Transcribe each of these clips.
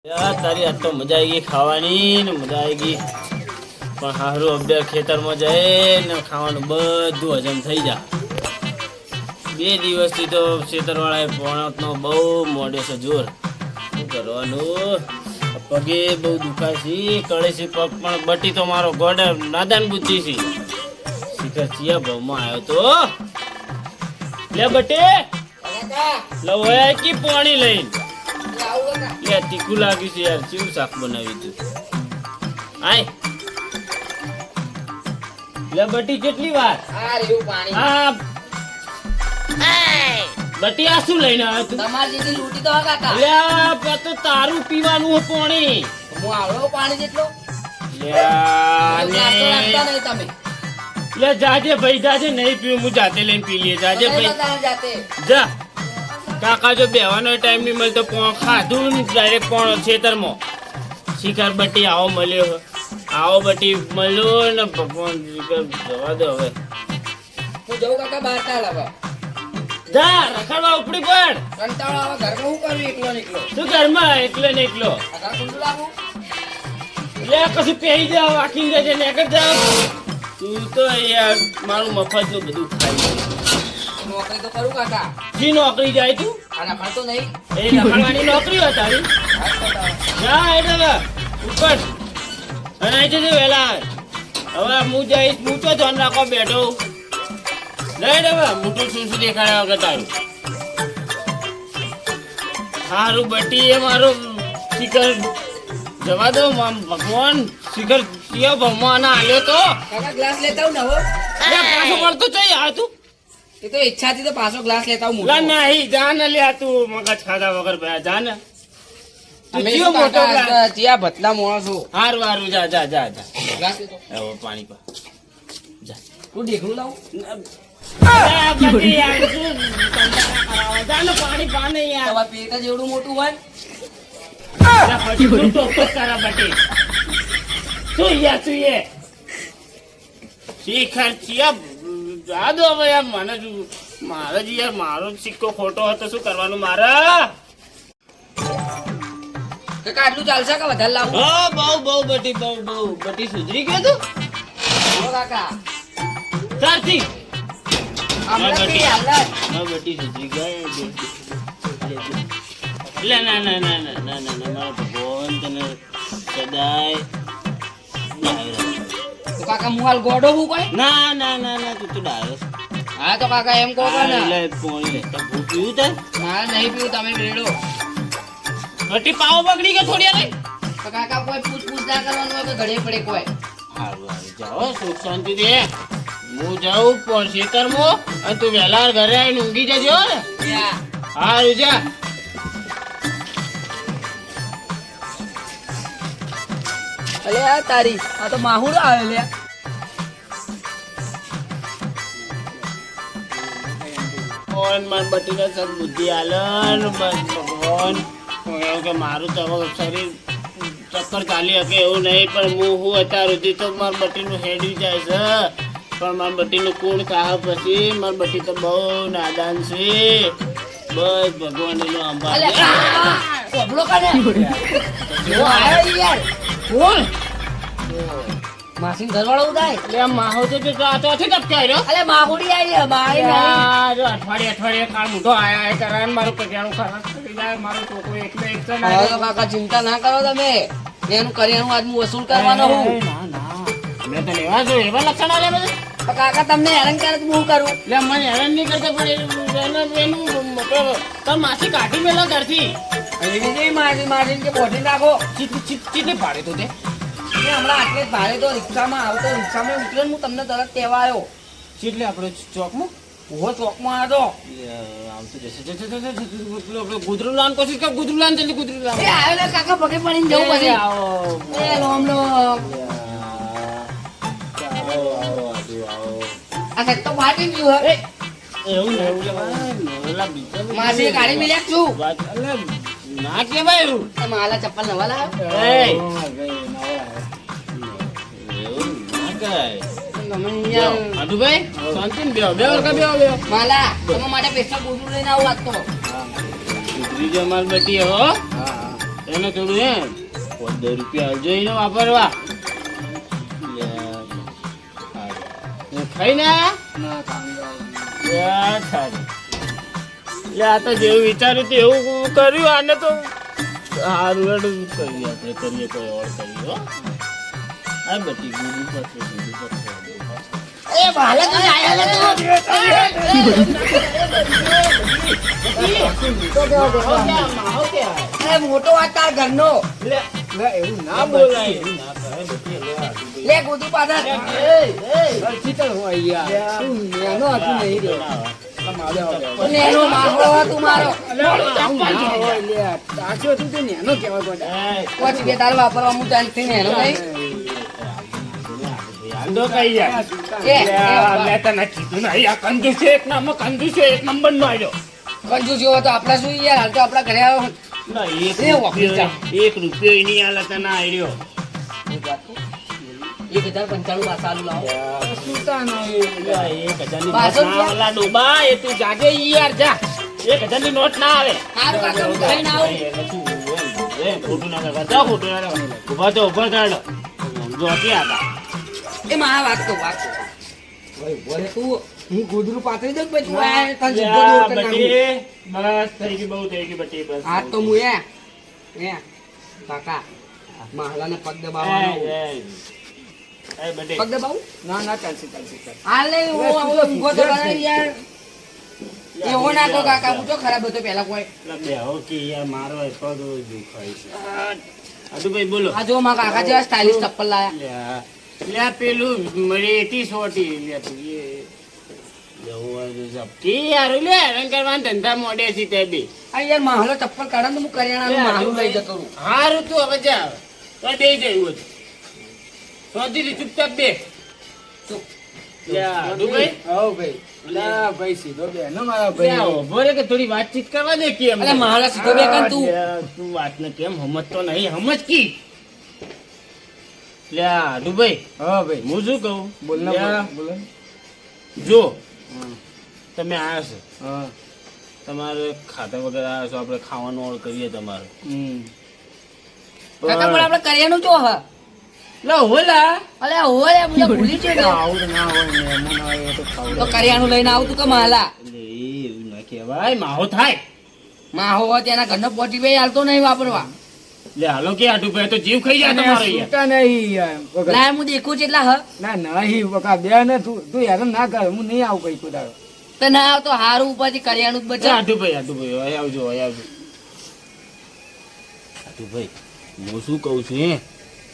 યાર તારી આજ તો મજા આવી ગઈ ખાવાની ને મજા આવી ગઈ પણ હારું અભ્યાસ ખેતરમાં જાય ને ખાવાનું બધું હજમ થઈ જા 2 દિવસથી તો ખેતરવાળાએ પોણતનો બહુ મોડે છે જોર શું કરવાનું પગે બહુ દુખાય છે કળે છે પગ પણ બટી તો મારો ગોડ નાદાન બુદ્ધિ છે શિખર ચિયા ભાવમાં આવ્યો તો લે બટે લવાય કે પાણી લઈને યાર તીખું લાગ્યું છે યાર કેવું શાક બનાવ્યું તું આય લે બટી કેટલી વાર હા બટી આ શું લઈને આવ્યો તું તમારી જેટલી લૂંટી તો કાકા લે તો તારું પીવાનું હે પાણી હું આવડો પાણી જેટલો લે નાસ્તો રાખતા નહીં તમે લે જાજે ભાઈ જાજે નહીં પીવું હું જાતે લઈને પી લઈએ જાજે ભાઈ જાતે જા કાકા જો બેવાનો ટાઈમ નહીં મળતો ખાધું ને ડાયરેક્ટ પણ ખેતરમાં શિકાર બટી આવો મળ્યો આવો બટી મળ્યો ને ભગવાન જવા દો હવે હું જઉં કાકા બહાર ચાલ હવે જા રખડવા ઉપડી પડ કંટાળો આવે ઘરમાં હું કરું એકલો ને એકલો તું ઘરમાં એકલો ને એકલો કાકા કુંડું લાગું લે કશું પહેરી જાવ વાકીને જજે નેકર જાવ તું તો યાર મારું મફતનું બધું ખાઈ નોકરી તો કરું કાકા જી નોકરી જાય તું આ રખડતો નહીં એ રખડવાની નોકરી હોય તારી જા એટલે ઉપર અને અહીં જજે વહેલા હવે હું જઈશ હું તો ધ્યાન રાખવા બેઠો નહીં હવે મોટું શું શું દેખાડ્યા વગર તારું સારું બટી એ મારો શિખર જવા દો ભગવાન શિખર કયો ભગવાન આલ્યો તો કાકા ગ્લાસ લેતા હું ને હો પાછો પડતો ચઈ આ તું એ તો ઈચ્છાથી તો પાછો ગ્લાસ લેતા હું લા નહીં જા ને લે તું મગજ ખાધા વગર ભયા જા ને તું અમે કયો મોટો ગ્લાસ ત્યાં ભતલા માણસો હારું હારું જા જા જા જા ગ્લાસ લેતો હવે પાણી પા જા હું દેખલું લાવું બટી યાર તું જા ને પાણી પાને યાર તમારા પેટ જ એવડું મોટું હોય તું તો તારા બટી તું યાર તું એ શિખર ચિયા જા દો હવે યાર મને મારે જ યાર મારો સિક્કો ખોટો હતો શું કરવાનું મારે કાકા આટલું ચાલશે કે વધારે લાવું બહુ બટી સુધરી ગયો તું હો કાકા સારથી હમણાં બટી. થી હાલત. બટી સુધરી ગયા લે ના મારા ભગવાન તને સદાય તો કાકા હું હાલ ગોડો હું કોઈ ના તું તો ડાયો હા તો કાકા એમ કહો કે ને લે પોણી લે તો ભૂ પીવું તે મારે નહીં પીવું તમે રેડો બટી પાવો બગડી ગયો થોડી રે તો કાકા કોઈ પૂછ ના કરવાનું હોય તો ઘડે પડે કોઈ હારું જાઓ સુખ શાંતિ દે હું જાઉં પણ ખેતરમાં અને તું વહેલા ઘરે આવીને ઊંઘી જજો ને હારું જા અલે આ તારી આ તો માહુડ આવે લે ભગવાન માર બટીને સબ બુદ્ધિ આલન ભગવાન એવું કે મારું તો હવે શરીર ચક્કર ચાલી શકે એવું નહીં પણ હું અત્યાર સુધી તો માર બટીનું હેડી જાય છે પણ માર બટીનું કુણ કાહ પછી માર બટી તો બહુ નાદાન છે બસ ભગવાન એનો અલે અંબા કોબલો કાને જો આયો યાર કોણ માસીન ઘરવાળો ઉડાય એટલે આ માહો તો ચોથી ટપકાઈ રહ્યો અલે માહુડી આવી મારી યાર અઠવાડિયે કાળ મૂઠો આયા કરે મારું કરિયાણું ખરાબ થઈ જાય મારો છોકરો એકલો એક છે હવે તો કાકા ચિંતા ના કરો તમે એનું કરિયાણું આજ હું વસૂલ કરવાનો હું ના મેં તો લેવા જો એવા લક્ષણ આલે બધું તો કાકા તમને હેરાન કરે તો હું કરું એટલે મને હેરાન નહીં કરતો પણ એનું તાર માસી કાઢી મેલો ઘરથી એવી નહીં મારી કે બોટી નાખો ચીટલી ભાડે તો તે એ હમણાં આટલે જ ભાડે તો રિક્ષામાં આવતો રિક્ષામાં ઉતર્યો ને હું તમને તરત કહેવા આવ્યો ચીટલી આપણે ચોકમાં ઉભો ચોકમાં આવ્યો આમ તો જશે ગુદરું લાન કોશિશ કર ગુદરું લાન જલ્દી ગુદરું લાન એ આવ્યો ને કાકા પગે પડીને જવું પછી આવો એ લોમ લોમ આ સેટ તો ફાટી ગયું હે એવું માસી ગાડી મિલ્યા છું ના કેવાય એવું માલા ચપ્પલ નવા લાવ્યો એવું ના કરાય તમે યાર આદુભાઈ શાંતિ ને બેહો માલા તમે માટે પૈસા ગોજું લઈને આવું વાત તો સુધરી જો માર બેટી હો એને થોડું હે 15 રૂપિયા આવજો એને વાપરવા. લે, હારું. ખાઈને આયા? ના કાંગા યાર સારું. લે, આ તો જેવું વિચાર્યું હતું એવું કર્યું. આને તો સારું હેડું કરીએ આપણે કરીએ કોઈ ઓર કરીએ હો. આ બધી ગુડી પડશે. એ ભાલે તો આયા લે તું એ મોટો વાત તાર ઘરનો લે, એવું ના બોલાય. એવું ના કરે બધી. લે ગોદી પાછળ ચિતલ હોય યાર શું નેનો હતું નહીં રે નેનો માહો તું મારો હોય લે તાજો તું તે નેનો કેવા ગોડા પછી બે તાર વાપરવા હું જાણતી નેનો નહીં આંધો કઈ જાય. મેં તને કીધું ને આ કંજૂસ છે, એક નામનો કંજૂસ છે, એક નંબર નો આવ્યો. કંજૂસ જેવો તો આપણા શું યાર હાલ તો આપણા ઘરે આવો ના, એ વાપરી જા. 1 રૂપિયો એની હાલત તને આવ્યો. 1095 પાછા આલુ લાવો સુતા નહીં પાછો ઓલા ડોબા એ તું જાગે ઈ યાર જા. 1000 ની નોટ ના આવે. હારું કાકા હું ખાઈને આવું ખોટું ના કરતા. જા, ખોટું ના કરતા. ઉભા તો ઉભા થાડો. જોતી આતા. એ માં વાત તો બોલે તું હું ગોદરું પાથરી દઉં પછી તું આ તને સીધો દૂર યા, કરી નાખું. બટી. બસ થઈ ગઈ, બહુ થઈ ગઈ બટી. બસ. આ તો હું એ કાકા મહાલાને પગ દબાવવાનો બટી. પગ દબાવું ના ના ચાલશે હાલ નહીં હું ઊંઘો તો કરે યાર એવો ના તો કાકા હું તો ખરાબ હતો પેલા કોઈ બેહો કે યાર મારો એ પગ દુખાય છે. આદુભાઈ બોલો. આ જો માં કાકા જેવા સ્ટાઇલિશ ચપ્પલ લાયા લ્યા પેલું રેતી સોટી લ્યા તું એ જવું હોય તો ઝપકી યાર લે હેરાન કરવાના ધંધા મોડે છે તે બી. આ યાર મહાલો ચપ્પલ કાઢે તો હું કરિયાણાનું મહાલું લઈ જતો રહું હારું તું હવે જા તો બે જવું હતું સોજી ચૂપચાપ બે. લ્યા આદુભાઈ હો ભાઈ લા ભાઈ સીધો બેનો મારા લ્યા ભાઈ ઉભો રે કે થોડી વાતચીત કરવા દે કેમ અરે મહાલા સીધો બે કાન તું તું વાતને કેમ સમજતો નહીં સમજ કી. લ્યા આદુભાઈ હા ભાઈ હું શું કહું બોલ ના લ્યા, બોલ જો તમે આવ્યા છો હા તમારે ખાતા વગર આવ્યા છો આપણે ખાવાનું ઓર્ડર કરીએ તમારે કાકા પણ આપણે કરિયાણું જો હ લો હોલા અલે હોરે મને ભૂલી છે આવું ના હોય મહેમાન આવે તો ખાવું તો કરિયાણું લઈને આવું તું કે મહાલા એટલે એવું ના કહેવાય માહો થાય. માહો હોય તેના ઘરનો પોટી બે હાલતો નહીં વાપરવા લે હાલો કે આટું ભાઈ તો જીવ ખાઈ જાય તમારો યાર. સુતા નહીં યાર વગર. લાય હું દેખું છું એટલા હ ના નહીં બકા બે ને તું હેરાન ના કર હું નહીં આવું કઈ કુદાડો તો ના આવ તો હારું ઉપરથી કરિયાણું જ લે બચા આટુભાઈ અહીં આવજો અહીં આવજો. આટુભાઈ હું શું કહું છું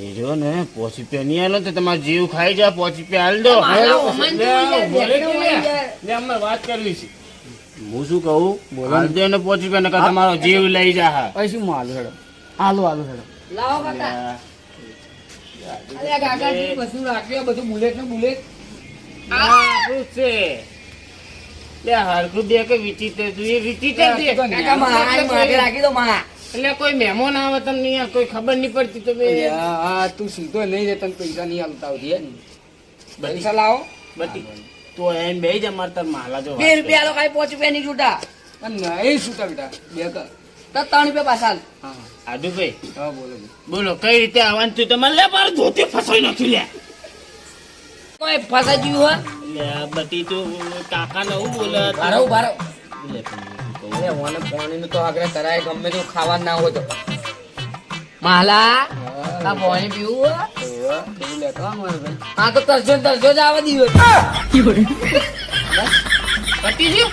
એ જો ને પોચી પે નહીં આલો તો તમારો જીવ ખાઈ જાય. પોચી પે હાલ દો. મારા ઓમાન લે, તું યાર, ઉભો રે કે બેઠો લે. હોય યાર. લે, અમારે વાત કરવી છે. હું શું કહું હાલ દે ને પોચી પે નકર તમારો જીવ લઈ જા. પછી હું હાલું હેડો હાલું હેડો લાવો કાકા અલે કાકાજી બધું રાખ્યું બધું બુલેટ ને બુલેટ આપણું છે. લે હરખું દે કે વિચિત્ર તું એ વિચિત્ર દે. કાકા મારા માટે રાખી દો માં એટલે કોઈ મહેમાન આવે તમને યાર કોઈ ખબર નહીં પડતી તો બે હા તું સીધો નહીં રે તને પૈસા નહીં હાલતા આવતી હે ને પૈસા લાવો બટી તો એમ બે જ અમાર તાર માલા જો 2 રૂપિયા લો ખાઈ 5 રૂપિયા ની છૂટા અને નહીં સુતા બેટા બે કર તો 3 રૂપિયા પાછા આલ. હા આદુભાઈ હા બોલો બોલો કઈ રીતે આવવાનું થયું તમારે લે મારું ધોતી ફસાઈ નાખ્યું લે. કોઈ ફસાઈ ગયું હો લે બટી તું કાકા ને હું બોલે ભારો ભારો લે પણ હું અરે ઓને પાણીનું તો આગળ કરાય ગમે તેવું ખાવાનું ના હોય તો માલા આ પાણી પીવું હો? તું લેતો આવ મારો ભાઈ આ તો તરજો ને તરજો જ આવવા દીધો બટી ગયું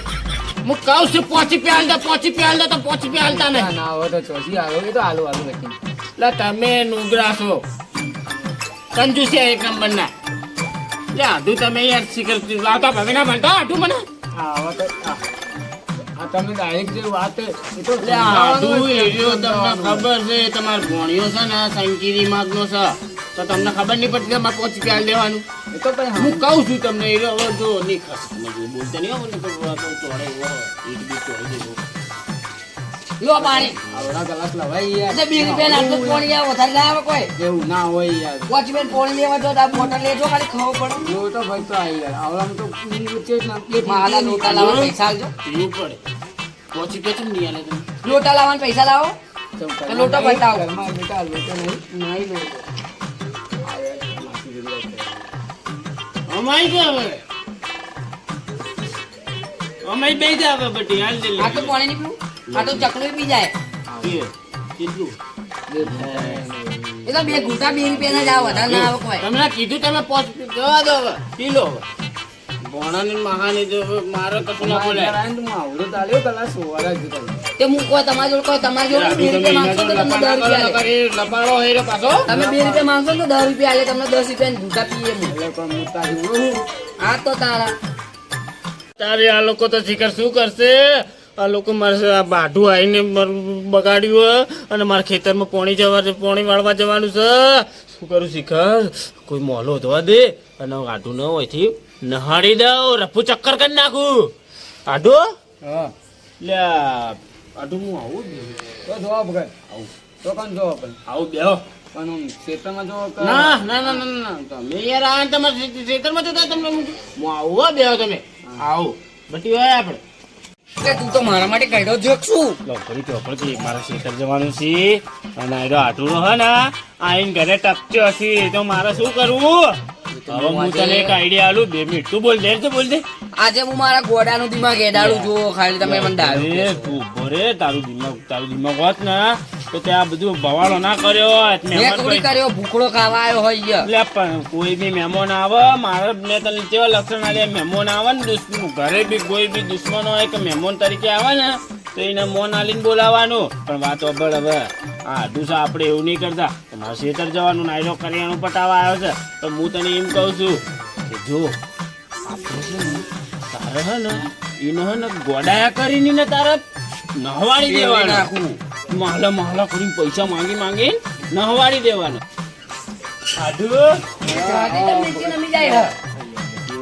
હું કહું છું પોચી પ્યાલ દે પોચી પ્યાલ દે તો પોચી પ્યાલતા ના નહીં. ના હવે તો ચોસી હાલો એ તો હાલો બેઠી લે તમે નુગરા છો કંજુસિયા એક નંબર ના. લે આધું તમે યાર શીખર લાવતા હવે ના ભણતા આધું મને. હા હવે તો આ તમે ડાયરેક્ટ જે વાત એ તો લે આધું એરિયો તમને ખબર છે તમાર ભોણિયો છે ને સંકીરી માગનો છે તો તમને ખબર નહીં પડતી તમારે પોચી પ્યાલ દેવાનું. એ તો ભાઈ હું કહું છું તમને એરિયો હવે જો નહીં ખસ તમે જો બોલતા નહીં હો મને તો ચોડે એવો ઈટ બી ચોડી દેવો. લો પાણી આવડા ગલાસ લવાઈ યાર એટલે 2 રૂપિયા નાખતો પાણી આ વધારે ના આવે કોઈ એવું ના હોય યાર વોચમેન પાણી લેવા જો આ બોટલ લેજો ખાલી ખબર પડે એવું તો ભાઈ તો આવી યાર આવડામાં તો વચ્ચે જ ના પ્લેટ માલા લોટા લાવવા પૈસા આલજો પીવું પડે પોચી પે ચમ નહીં આલે તમે. લોટા લાવવાના પૈસા લાવો તો લોટો બતાવો. ઘરમાં બેટા લોટો નહીં લોટો. અમાય કે હવે અમાય બે જા હવે બટી હાલ દે આ તો પાણી નીકળું, આ તો ચકલું પી જાય. કેટલું એ તો 2 ઘૂંટા 2 રૂપિયાના જ આવે, વધારે ના આવે કોઈ. તમને કીધું તમે પોચ જવા દો હવે પી લો હવે ભોણાની મહાની જો હવે મારે કશું ના બોલાય આવડો ચાલ્યો કલા સોવાળા જ તમે. તે હું કોઈ તમારી જોડે કોઈ તમારી જોડે 2 રૂપિયા માંગશો તો તમને 10 રૂપિયા આલે. લપાડો હેરો પાછો તમે 2 રૂપિયા માંગશો તો 10 રૂપિયા આલે, તમને 10 રૂપિયાની ઘૂંટા પીએ હું. એટલે પણ મોટા જેવું આ તો તારા તારે આ લોકો તો શિખર શું કરશે આ લોકો મારે આ બાઢું આવીને બગાડ્યું અને મારા ખેતરમાં પોણી વાળવા જવાનું છે શું કરું શિખર કોઈ મોલો ધોવા દે અને આઢું ન હોયથી નહાડી દઉં રફુ ચક્કર કરી નાખું આઢું હા લે આઢું હું આવું જ નહીં. તો જોવા વગર તો કોણ જોવા પણ આવું બેહો પણ આમ ખેતરમાં જો ના ના ના ના ના તમે યાર આ તમારા ખેતરમાં જતા તમને હું આવું હો બેહો તમે આવું બટી હોય આપણે કે તું તો મારા માટે કાઢ્યો જોક શું? લોકોની ચોપડી મારા ખેતર જવાનું છે અને આ આટલું હે ને આઈને ઘરે ટપચ્યો હશે તો મારે શું કરવું હવે હું તને એક આઈડિયા આલું 2 મિનિટ તું બોલ દે આજે હું મારા ગોડાનું દિમાગ એડાડું જો ખાલી તમે મને ડાળો. અરે તું ઉભો રે તારું દિમાગ હોત ને તો તે આ બધું ભવાળો ના કર્યો હોત. મેં મહેમાન થોડી કર્યો, ભૂખડો ખાવા આવ્યો હોય. એટલે પણ કોઈ બી મહેમાન આવે મારે મેં તને કેવા લક્ષણ આલ્યા મહેમાન આવે ને ઘરે બી કોઈ બી દુશ્મન હોય કે મહેમાન તરીકે આવે ને તો એને મોન આલીને બોલાવાનું પણ વાત અબળ હવે હા દુસા આપણે એવું નહીં કરતા મારે ખેતર જવાનું નાયરો કરિયાણું પટાવા આવ્યો છે તો હું તને એમ કહું છું કે જો આપણે છે ને તારે હે ને એને હે ને ગોડાયા કરીને ને તારે નહવાડી દેવાનું મહલા કરીને પૈસા માંગી નહવાડી દેવાનું સાધુ જાતે તો નીચે નમી જાય હે.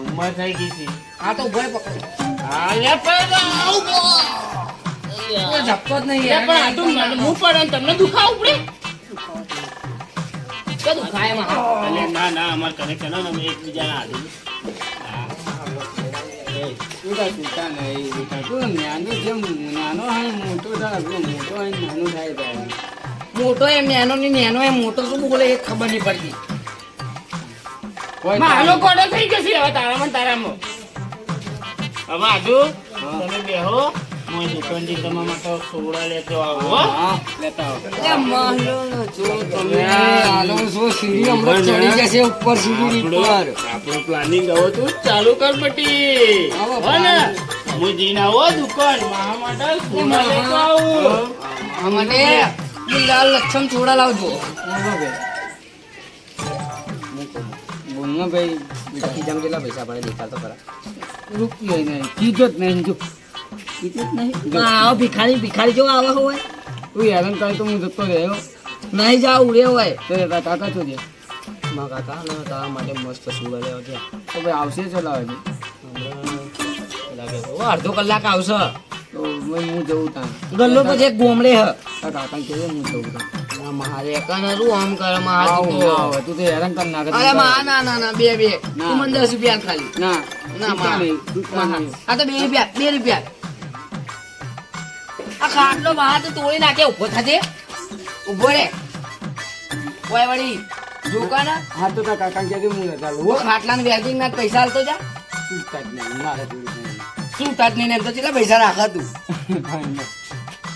ઉંમર થઈ ગઈ છે આ તો ઉભો પકડ. હા લે પેલા આવું કોઈ ઝપકો જ નહીં લે યાર. પણ આ તો હું પણ તમને દુખાવું પડે કે દુખાય એમાં? અલે ના ના અમાર કનેક્શન ને અમે એકબીજાના આદિ ચૂંટા ચૂંટા નહીં બેટા તું નાનું જેમ નાનો હોય મોટો થાય મોટો હોય નાનું થાય જાય મોટો એમ નેનો ની નેનો એમ મોટો શું બોલે એ ખબર નહીં પડતી. કોઈ મારો કોડો થઈ ગયો છે હવે તારામાં તારામાં હવે આજુ તમે બેહો હું દુકાનથી તમારા માટે સોડા લેતો આવો હો. હા લેતા આવો. અરે માલો નો જો તમે આલો શું સીડી હમણાં ચડી જશે ઉપર સીડી ઉપર. આપણું પ્લાનિંગ હવે તું ચાલુ કર બટી આવો હો ને હું જઈને આવો દુકાન મારા માટે સોડા લેતો આવું આ માટે લાલ લક્ષમ છોડા લાવજો. બોલમાં ભાઈ ખીજામાં કેટલા પૈસા પડે દેખાડ તો ખરા. રૂપિયો નહીં કીધો જ નહીં જો કીધું જ નહીં જો આવો ભિખારી જો આવા હોય તું હેરાન કરે તો હું જતો રહ્યો નહીં જાવ ઉડે હોય. તો તારા કાકા શું છે મારા કાકા ને તારા માટે મસ્ત સુવા લેવા છે. તો ભાઈ આવશે ચલાવે છે લાગે તો અડધો કલાક આવશે. તો ભાઈ હું જવું ત્યાં ગલ્લો તો જે ગોમડે હ તારા કાકા કહે હું જવું ત્યાં મારે એકને શું આમ કરે મારે આવું તો ના આવે તું તો હેરાન કર નાખે અરે ના ના ના ના બે ના. તું મને 10 રૂપિયા ખાલી ના ના ચૂંટા માં. નહીં ચૂંટા નહીં આ તો 2 રૂપિયા આ ખાટલો બહાર તો તોડી નાખે. ઉભો થાજે ઉભો રે કોઈ વળી જોકાના હા તો તારા કાકા કહે હું નતા હું ખાટલા વેલ્ડિંગ ના પૈસા આલતો જા. ચૂંટા જ નહીં મારે જોડે નહીં શું તાજ નહીં એમ તો કેટલા પૈસા રાખા તું?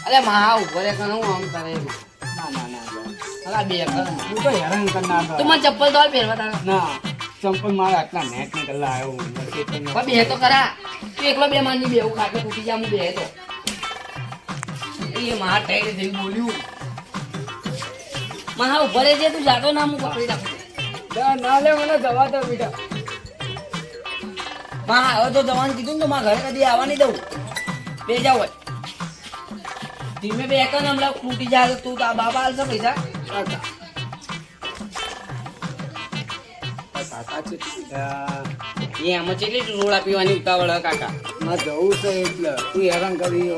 અરે મહા ઉભો રે કણ હું આમ કરે ના ના ના અલા બે કર હું તો હેરાન કર નાખે તું મને ચપ્પલ તો હાલ પહેરવા તારા. ના ચંપલ મારે આટલા નેટ ને કલ્લા આવ્યો હું ખેતરમાં. પણ બે તો ખરા તું એકલો બે માની બેવું ખાટલો તૂટી જા હું બે તો એ માર ટાઈડ થઈ બોલ્યું મહા ઉભો રે છે તું જાતો ના હું પકડી રાખું. ના લે મને જવા દો બેટા મહા હવે તો જવાનું કીધું ને તો મારા ઘરે કદી આવવા નહીં દઉં. બે જાવ હોય ધીમે બે કર હમણાં તૂટી જાય તો તું તારા બાબા હાલશે પૈસા. કાકા છે એ આમાં કેટલી રોડા પીવાની ઉતાવળ હે કાકા. માં જવું છે એટલે તું હેરાન કરી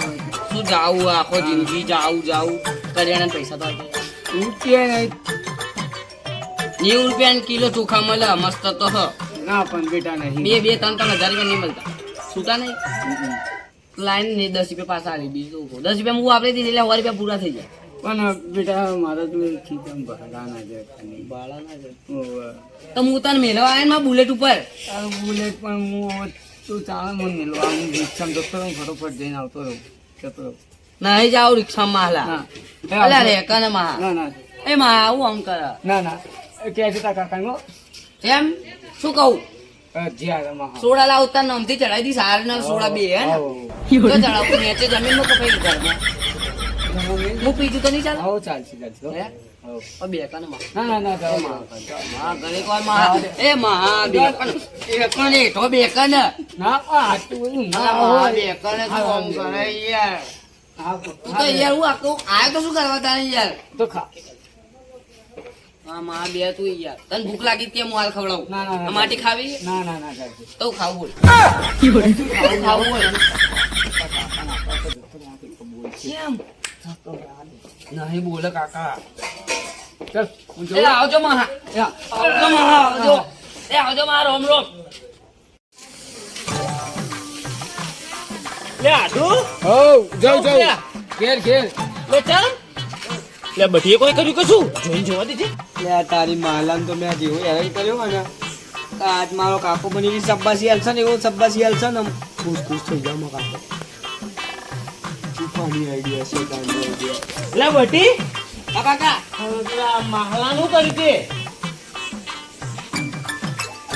શું જાવું આખો જિંદગી જાવું કરિયાણા પૈસા તો આપે. રૂપિયા નહીં 90 રૂપિયા કિલો ચોખા મળે મસ્ત તો હ. ના પણ બેટા નહીં 2-3 હજાર રૂપિયા નહીં મળતા છૂટા નહીં લાઈન ને 10 રૂપિયા પાછા આવી બીજું 10 રૂપિયા હું વાપરી દીધી એટલે 100 રૂપિયા પૂરા થઈ જાય. પણ બેટા મારા તો ખીચમ ભરલા ના જાય ખાલી. ઓવે. તો હું તને મેળવા આવ્યા ને મારા બુલેટ ઉપર. તારું બુલેટ પણ હું તું ચાલે મને મેળવા હું રિક્ષામાં જતો રહું ફટોફટ જઈને આવતો રહું જતો રહું. નહીં જાવ રિક્ષામાં હાલા. ના અલ્યા રે કને માં. ના ના એ માં આવું આમ કરે. ના ના કે છે તા કાકાનો એમ શું કહું? જ્યાં માં સોડા લાવતા નમથી ચડાવી દી સાર ને સોડા બે હે ને તો ચડાવું નીચે જમીનમાં કપાઈ ઘરમાં હું પીજું તો નહીં ચાલે આવો ચાલશે ચાલશે હે? હો. ઓ બે કને માં ના ના ના જાઓ માં. માં ઘરે કોઈ માં એ માં બે કને એક કને તો બે કને ના આ તું ના માં બે કને તું આમ કરે યાર હા તું તો યાર હું આખું આયો તો શું કરવા તારે યાર તો ખા હા માં બે તું યાર તને ભૂખ લાગી તે હું હાલ ખવડાવું ના, ના, ના. આ માટી ખાવી ના ના ના ચાલશે તો ખાવું બોલ ખાવું બોલ કેમ નહીં બોલે કાકા ચાલ હું એ જોઉં આવજો મહા આવજો મહા આવજો એ આવજો મહા રોમ રોમ લે આડુ હો જાઉં જાઉં. જાઉં ઘેર ઘેર લે ચાલ લે બટીએ કોઈ કર્યું કે શું જોઈને જોવા દીધી લે તારી માલાન તો મેં જેવો હેરાન કર્યો હોય ને તો આજ મારો કાકો બની સબ્બાસી હાલશે ને એવો સબ્બાસી હાલશે ને ખુશ ખુશ થઈ જાવ મારો કાકો ચૂપાની આઈડિયા છે તારી આઈડિયા લે બટી આ કાકા પેલા મહાલાનું કર્યું તે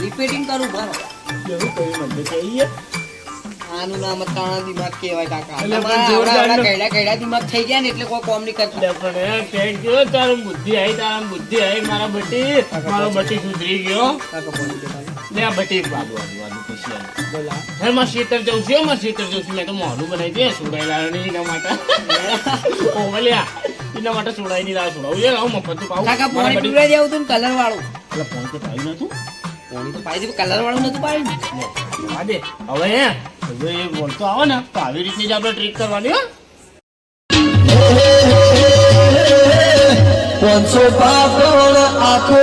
રિપીટિંગ કરું બરો એવું કર્યું મને કહીએ આનું નામ તાણા દિમાગ કહેવાય કાકા એટલે પણ તમારા જોરદાર આવડા ને. કૈડા કૈડા દિમાગ થઈ ગયા ને એટલે કોઈ કોમ નહીં કરતું લે પણ એ ટેન્ટ ગયો તારું બુદ્ધિ આવી મારા બટી મારો બટી સુધરી ગયો કાકો બોલી દે તારી લે આ બટી બાજુ બાજુ પછી આલું. બોલા હે માં શીતળ જવું છે મેં તો મોઢું બનાવી દે સુડાઈ લાવવાની એના માટે ઓમલ્યા એના માટે સુડાઈ ની લાવ સુડાવું છે લાવ મફત તું પાવું કાકા પાણી પીવડાઈ દેવું તું કલર વાળું એટલે ફોન તો પાયું નતું પાણી તો પાઈ દીધું કલર વાળું નતું પાયું લે, આ દે હવે એ બોલતો આવે ને તો આવી રીતની જ આપણે ટ્રીક કરવાની હો 500 પાપડ આખો